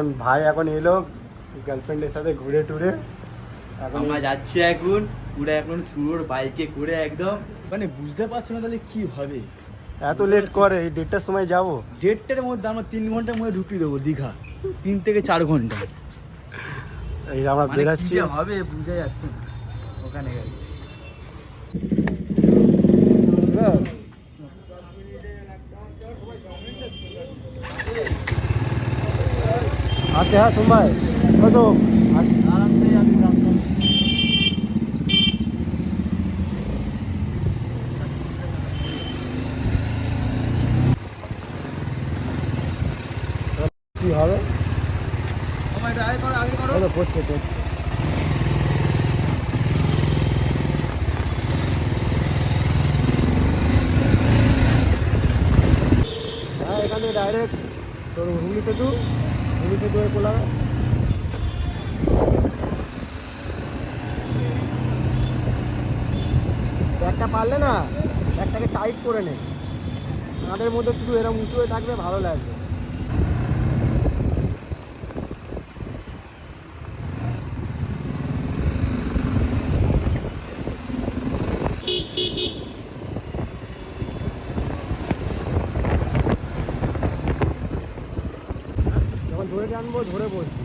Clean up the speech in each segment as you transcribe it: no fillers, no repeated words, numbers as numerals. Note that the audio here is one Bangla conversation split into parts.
এখন ভাই এখন এলো গার্লফ্রেন্ডের সাথে ঘুরে টুরে। আমরা যাচ্ছি এখন পুরো এখন সুর বাইকে করে একদম, মানে বুঝতে পারছো না তাহলে কি হবে। এত লেট করে? এই 1:30টার সময় যাবো। 1:30টার মধ্যে আমরা 3 ঘন্টার মধ্যে ঢুকিয়ে দেবো দীঘা, 3 থেকে 4 ঘন্টা। এই আমরা মানে বেরাচ্ছি, কি যে হবে বুঝা যাচ্ছে না ওখানে গেলে। আচ্ছা হ্যাঁ সোমবার কত আরামসে যাবি রাস্তা। কি হবে? আগে করো কত পড়ছে পড়ছে। হ্যাঁ এখান থেকে ডাইরেক্ট তোর হুগলি সেতু হয়ে কোলাঘাট। ব্যাগটা পারলে না ব্যাগটাকে টাইট করে নে, আমাদের মধ্যে শুধু এরকম উঁচু হয়ে থাকবে, ভালো লাগবে। যখন ধরে টানবো ধরে বসবি,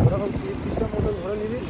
ওরকম 30টা মতো ধরে নিবি।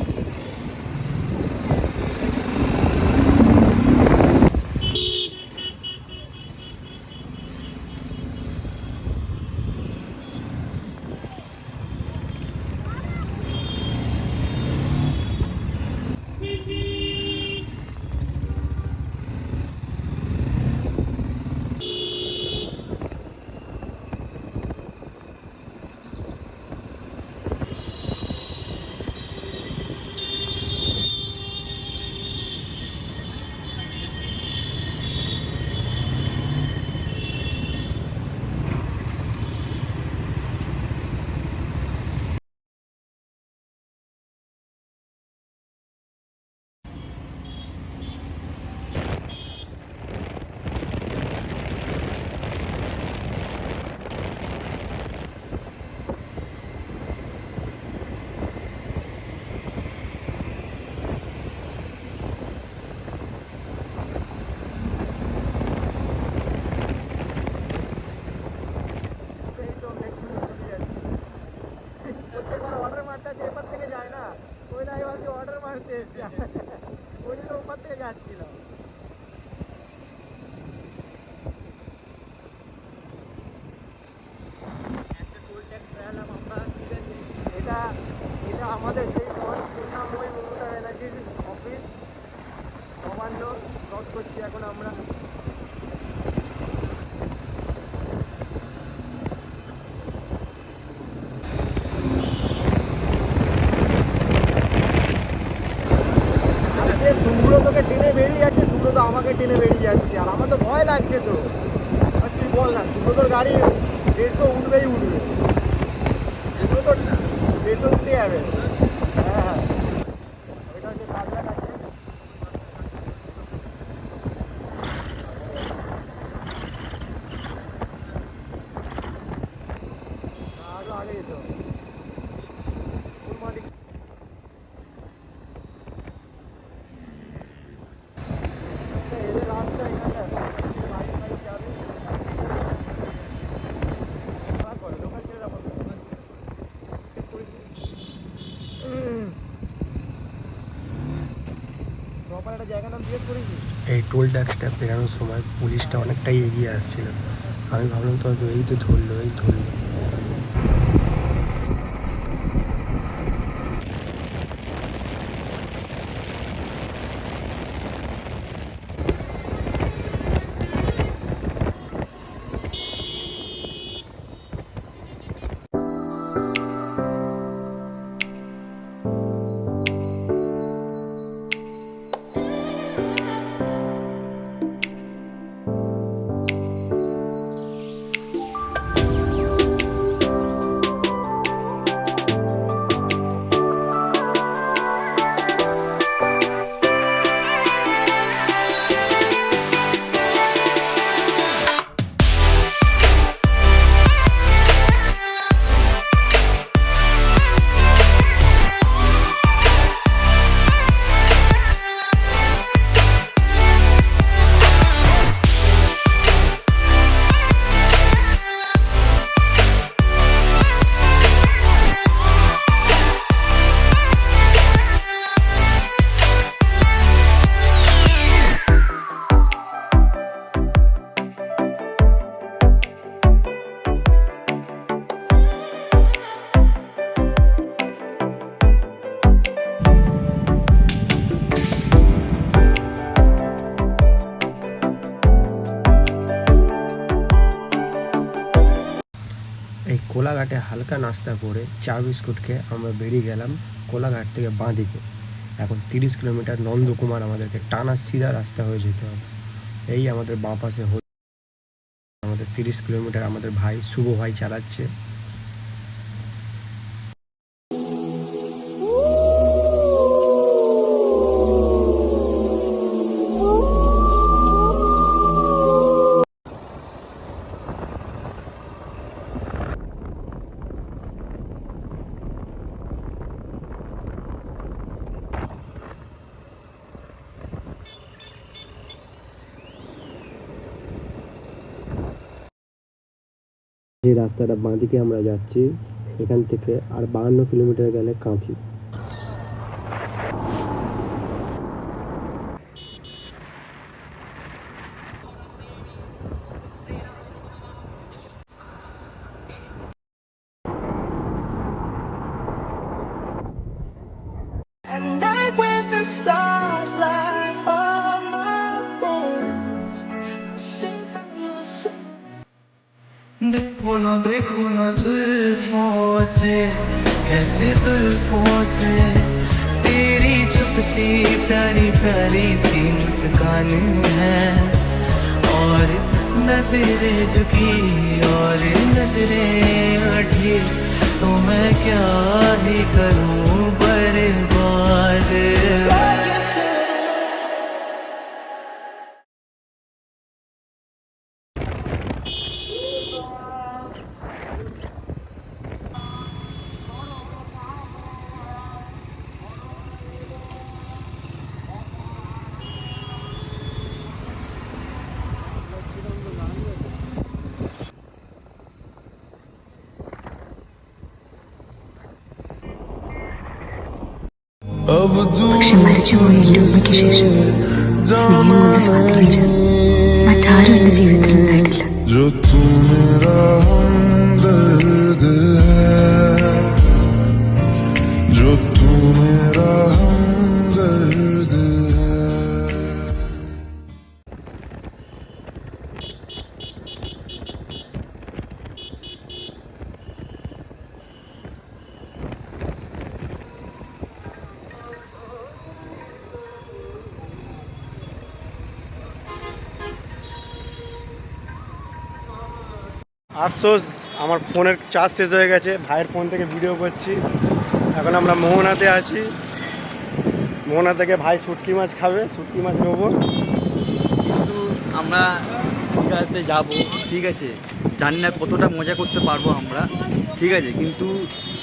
এটা আমাদের সেই করুণাময়ী মমতা ব্যানার্জির অফিস নবান্ন ক্রস করছি এখন আমরা। সুব্রতকে টেনে বেরিয়ে যাচ্ছে, সুব্রত আমাকে টেনে বেরিয়ে যাচ্ছে, আর আমার তো ভয় লাগছে। তো তুই বল না, সুব্রতর গাড়ি 150 উঠবেই উঠবে, সুব্রত 150 উঠতে যাবে। হ্যাঁ হ্যাঁ এটা হচ্ছে সাজঘাট আছে। আরো আগে যেত এদের রাস্তা এখানটা বাইক যাবে। লোকাল ছেড়ে রাখো। এই টোল ট্যাক্সটা পেরানোর সময় পুলিশটা অনেকটাই এগিয়ে আসছিল, আমি ভাবলাম তো এই তো ধরলো। কোলাঘাটে হালকা নাস্তা করে চা বিস্কুট খেয়ে আমরা বেরিয়ে গেলাম কোলাঘাট থেকে বাঁদিকে। এখন 30 কিলোমিটার নন্দকুমার আমাদেরকে টানা সিধা রাস্তা হয়ে যেতে হবে। এই আমাদের বাঁ পাশে আমাদের 30 কিলোমিটার আমাদের ভাই শুভ ভাই চালাচ্ছে। যে রাস্তাটা বাঁদিকে আমরা যাচ্ছি এখান থেকে আর 52 কিলোমিটার গেলে Kanthi. At night when the stars light on my bones, sing from the sun. देखो ना जुल्फों से कैसे जुल्फों से तेरी चुपती प्यारी प्यारी सी मुस्कान है और नजरें झुकी और नजरें उठी तो मैं क्या ही करूं बर्बाद പക്ഷെ മരിച്ചുപോയ എൻ്റെ ഉമ്മയ്ക്ക് ശേഷം സ്നേഹം കൊണ്ട് സ്വാതന്ത്ര്യം മറ്റാരും എൻ്റെ ജീവിതത്തിൽ ഉണ്ടായിട്ടില്ല. जो तू मेरा हमदर्द है, जो तू मेरा हमदर्द है। আফসোস আমার ফোনের চার্জ শেষ হয়ে গেছে, ভাইয়ের ফোন থেকে ভিডিও করছি। এখন আমরা মোহনাতে আছি, মোহনা থেকে ভাই শুটকি মাছ খাবে, শুটকি মাছ নেবো। কিন্তু আমরা দীঘাতে যাব, ঠিক আছে, জানি না কতটা মজা করতে পারবো আমরা, ঠিক আছে, কিন্তু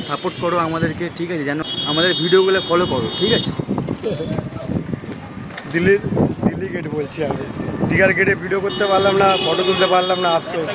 সাপোর্ট করো আমাদেরকে, ঠিক আছে, যেন আমাদের ভিডিওগুলো ফলো করো, ঠিক আছে। দিল্লি গেট বলছি আমি, দীঘার গেটে ভিডিও করতে পারলাম না, ফটো তুলতে পারলাম না, আফসোস।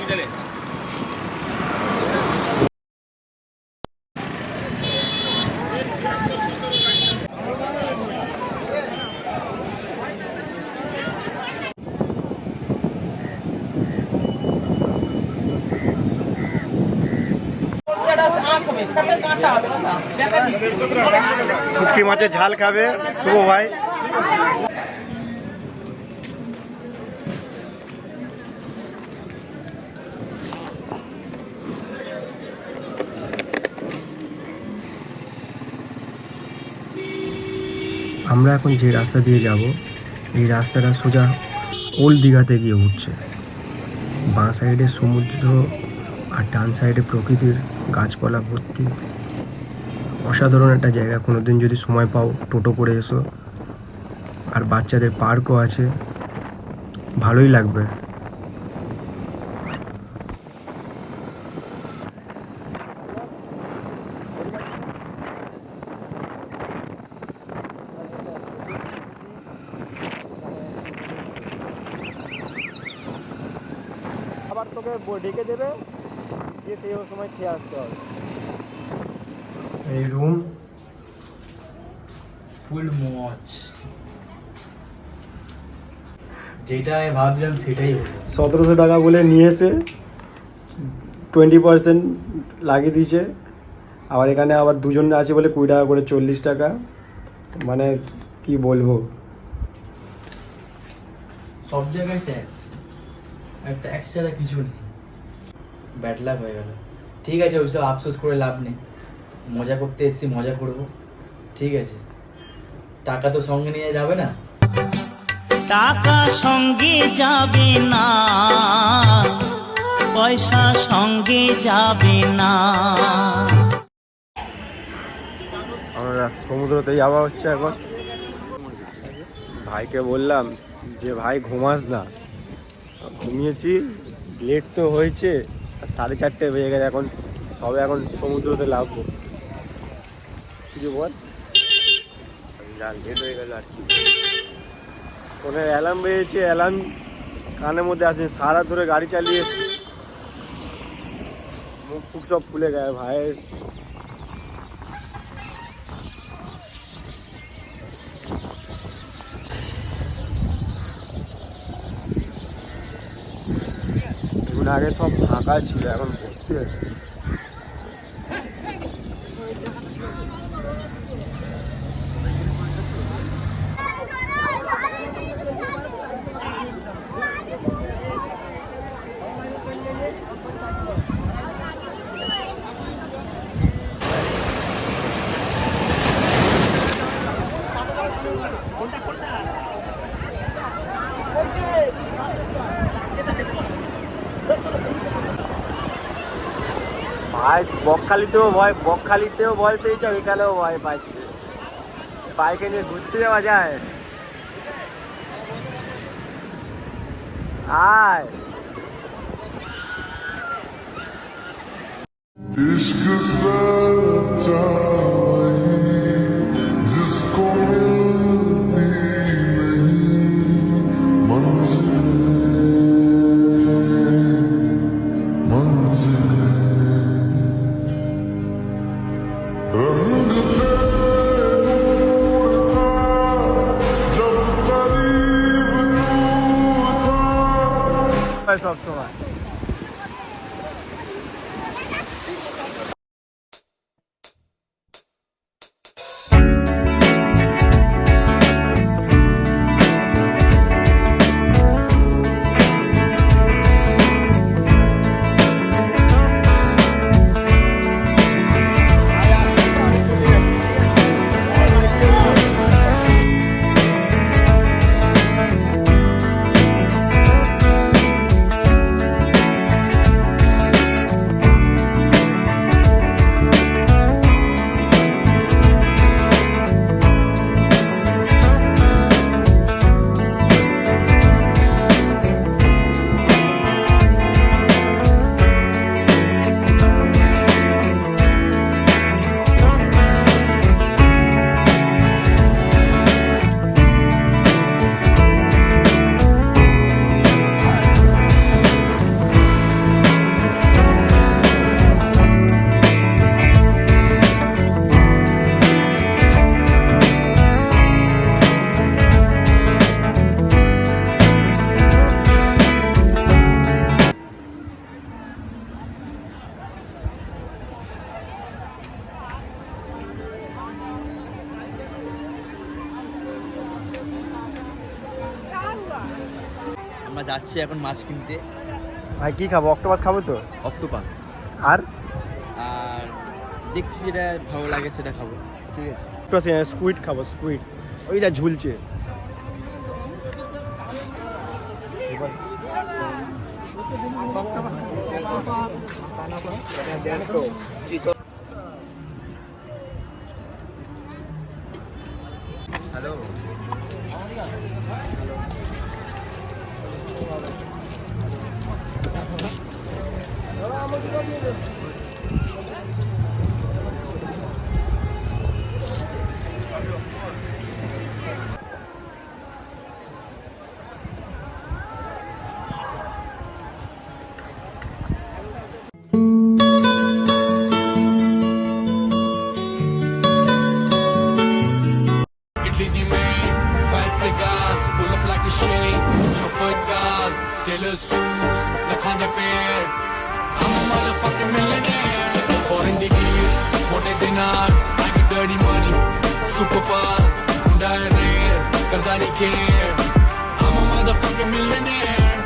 শুটকি মাছের ঝাল খাবে শুভ ভাই। আমরা এখন যে রাস্তা দিয়ে যাব এই রাস্তাটা সোজা ওল্ড দীঘাতে গিয়ে উঠছে। বাঁ সাইডে সমুদ্র আর ডান সাইডে প্রকৃতির গাছপালা ভর্তি। অসাধারণ একটা জায়গা, কোনো দিন যদি সময় পাও টোটো করে এসো। আর বাচ্চাদের পার্কও আছে, ভালোই লাগবে। আবার তোকে ডেকে দেবে, গিয়ে সেই সময় খেয়ে আসতে হবে। এই রুম ফুল মজ, যেটা আমি ভাবছিলাম সেটাই হলো। 1700 টাকা বলে নিয়ে এসে 20% লাগিয়ে দিয়েছে। আবার এখানে আবার দুজন আছে বলে 20 টাকা করে, 40 টাকা। মানে কি বলবো, সব জায়গায় ট্যাক্স, আর ট্যাক্স ছাড়া কিছু নেই। ব্যাড লাক হয়ে গেল। ঠিক আছে, ওইসব আফসোস করে লাভ নেই, মজা করতে এসেছি, মজা করব, ঠিক আছে। টাকা তো সঙ্গে নিয়ে যাবে না। টাকা সঙ্গে যাবে না, পয়সা সঙ্গে যাবে না। আমরা সমুদ্রতে যাওয়া হচ্ছে এখন। ভাইকে বললাম যে ভাই ঘুমাস না, ঘুমিয়েছি, লেট তো হয়েছে, 4:30 বেজে গেছে, এখন সবে এখন সমুদ্রতে নামবো, কিছু বল। যা লেট হয়ে গেল আর কি। ফোনে অ্যালার্ম বেজেছে, অ্যালার্ম কানের মধ্যে আসে, সারা ধরে গাড়ি চালিয়ে মুখ ফুক সব ফুলে গেছে ভাইয়ের। এখন আগে সব ফাঁকা ছিল, এখন ভর্তি আছে। ভাই বকখালিতেও ভয় পেয়েছে, এখানেও ভয় পাচ্ছে। বাইকে নিয়ে ঘুরতে যাওয়া যায়? আয় इश्क सच्चा वही जिसको मिलती नहीं मंजिलें रंग थे नूर था जब करीब तू था। সব সময় আমরা যাচ্ছি এখন মাছ কিনতে। ভাই কি খাবো? অক্টোপাস খাবো তো। অক্টোপাস আর আর দেখছি যেটা ভালো লাগে সেটা খাবো, ঠিক আছে। স্কুইড খাবো, স্কুইড, ওই যা ঝুলছে। Hello, Taylor suits, the kind of pair. I'm a motherfucking millionaire. Foreign degrees, wanted dinars. I got dirty money, super fast. Hyundai rare, Kardani care. I'm a motherfucking millionaire.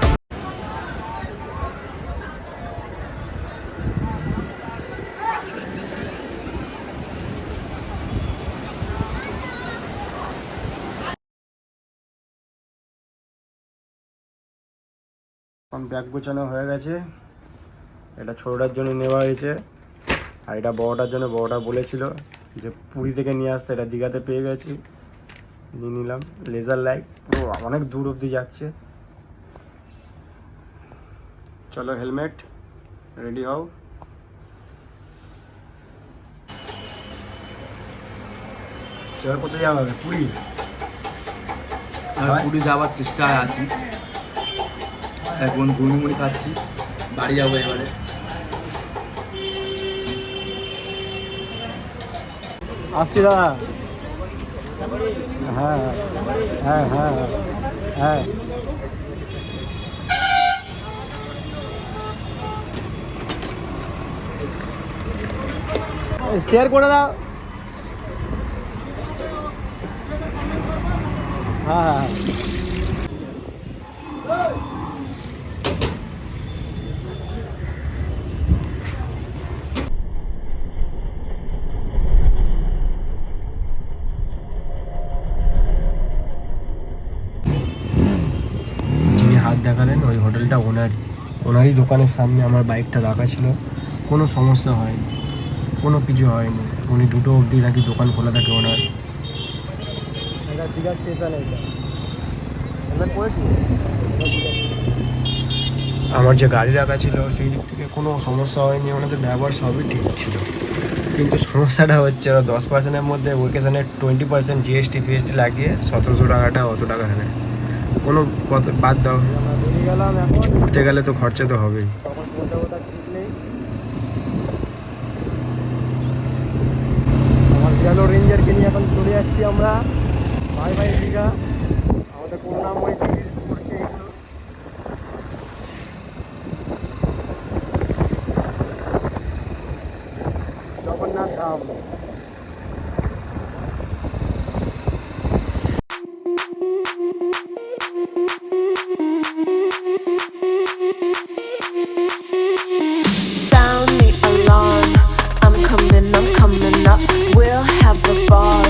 এখন ব্যাগ গোছানো হয়ে গেছে। এটা ছোটোটার জন্য নেওয়া হয়েছে, আর এটা বড়টার জন্য। বড়টা বলেছিল যে পুরী থেকে নিয়ে আসতে, এটা দীঘাতে পেয়ে গেছি, নিয়ে নিলাম। লেজার লাইট, পুরো অনেক দূর অবধি যাচ্ছে। চলো, হেলমেট, রেডি হও। এবার কোথায় যাওয়া হবে? পুরী? পুরী যাওয়ার চেষ্টায় আছি, এখন গুড়িমুড়ি খাচ্ছি, বাড়ি যাবো এবারে। আসছি দাদা। হ্যাঁ হ্যাঁ হ্যাঁ হ্যাঁ। শেয়ার করে দাও। হ্যাঁ হ্যাঁ। যিনি হাত দেখালেন ওই হোটেলটা ওনারই দোকানের সামনে আমার বাইকটা রাখা ছিল। কোনো সমস্যা হয়নি, কোনো কিছু হয়নি। উনি 2টো অবধি নাকি দোকান খোলা থাকে ওনার। এটা দীঘা স্টেশন। আমার যে গাড়ি রাখা ছিল সেই দিক থেকে কোনো সমস্যা হয়নি, ওনাদের ব্যবহার সবই ঠিক ছিল। কিন্তু সমস্যাটা হচ্ছে ওরা 10%-এর মধ্যে ওকেশনের 20% জিএসটি ফিএসটি লাগিয়ে 1700 টাকাটা অত টাকা নেয়। কোনো কত বাদ দাও, কিছু ঘুরতে গেলে তো খরচা তো হবেই। আমার গেলো রেঞ্জারকে নিয়ে এখন চলে যাচ্ছি আমরা। Bye bye Digha. আমাদের করুণাময় টিকিট করছে এগুলো। Jagannath Dham. Sound the alarm. I'm coming up. We'll have a ball.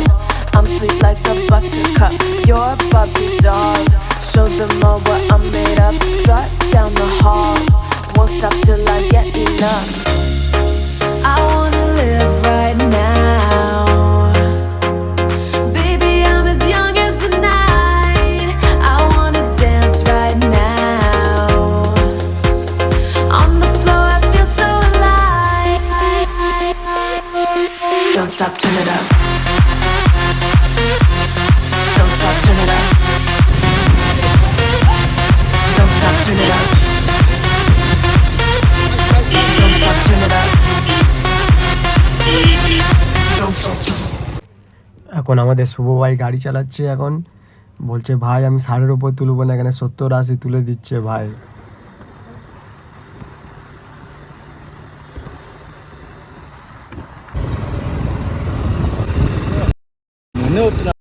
I'm sweet like a buttercup. You're a Barbie doll. Show them all what I'm made of. Strut down the hall. Won't stop till I get enough. I wanna live right now. Baby, I'm as young as the night. I wanna dance right now. On the floor, I feel so alive. Don't stop, turn it up. Don't stop, turn it up. Don't stop, turn it up. Don't stop, turn it up. Don't stop, turn it up. এখন আমাদের শুভ ভাই গাড়ি চালাচ্ছে। এখন বলছে ভাই আমি 60-এর উপর তুলবো না, এখানে 70-80 তুলে দিচ্ছে ভাই। মনে হচ্ছে না।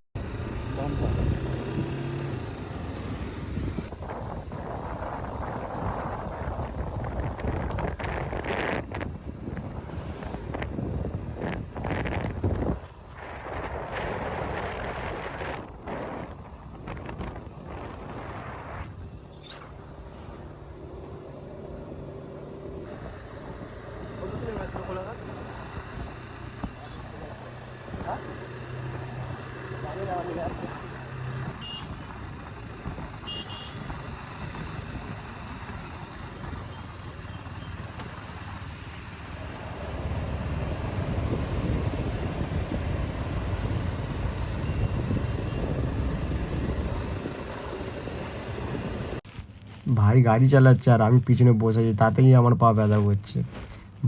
ভাই গাড়ি চালাচ্ছে আর আমি পিছনে বসে আছি, তাতেই আমার পা ব্যথা করছে।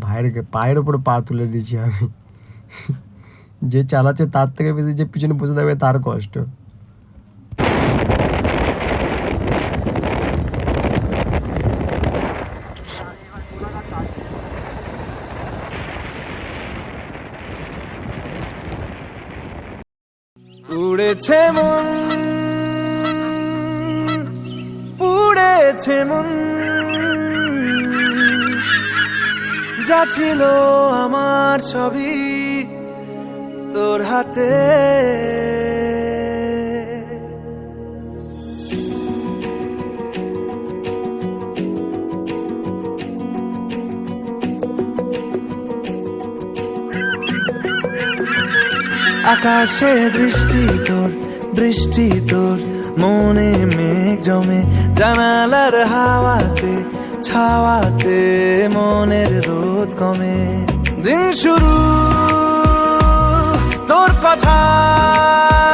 ভাইয়ের পায়ের উপরে পা তুলে দিয়েছি আমি। যে চালাচ্ছে তার থেকে বেশি যে পিছনে বসে থাকবে তার কষ্ট। উড়েছে মন, পুড়েছে মন, যা ছিল আমার সবই তোর হাতে। আকাশে দৃষ্টি তোর, বৃষ্টি তোর, মনে মেঘ জমে, জানালার হাওয়াতে ছাওয়াতে মনের রোদ কমে। দিন শুরু তোর কথায়,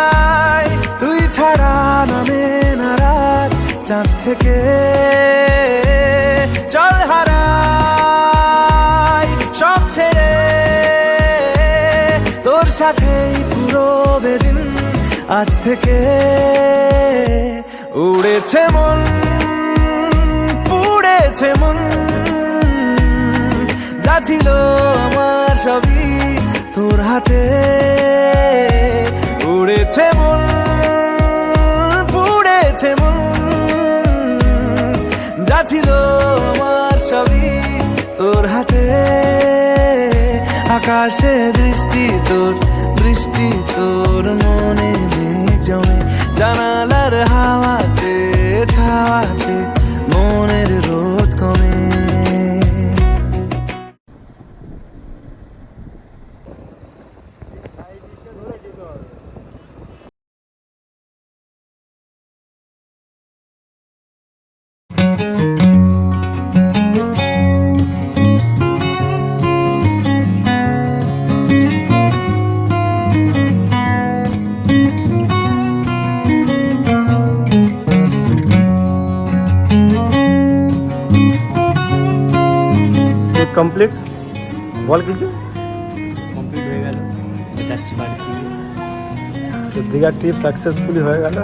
তুই ছাড়া নামে না রাত, চাঁদ থেকে চল হারাই সব ছেড়ে, তোর সাথেই পুরো বেদিন আজ থেকে। উড়েছে মন, পুড়েছে মন, যা ছিল আমার সবই তোর হাতে। উড়েছে মন, পুড়েছে মন, যা ছিল আমার সবই তোর হাতে। আকাশে দৃষ্টি তোর, বৃষ্টি তোর, মনে মেঘ জমে, জানালার হাওয়াতে ছাওয়াতে মনের রোদ কমে। কমপ্লিট বল কিছু। কমপ্লিট হয়ে গেল, যাচ্ছি বাড়ি। তো দীঘার ট্রিপ সাকসেসফুলি হয়ে গেল।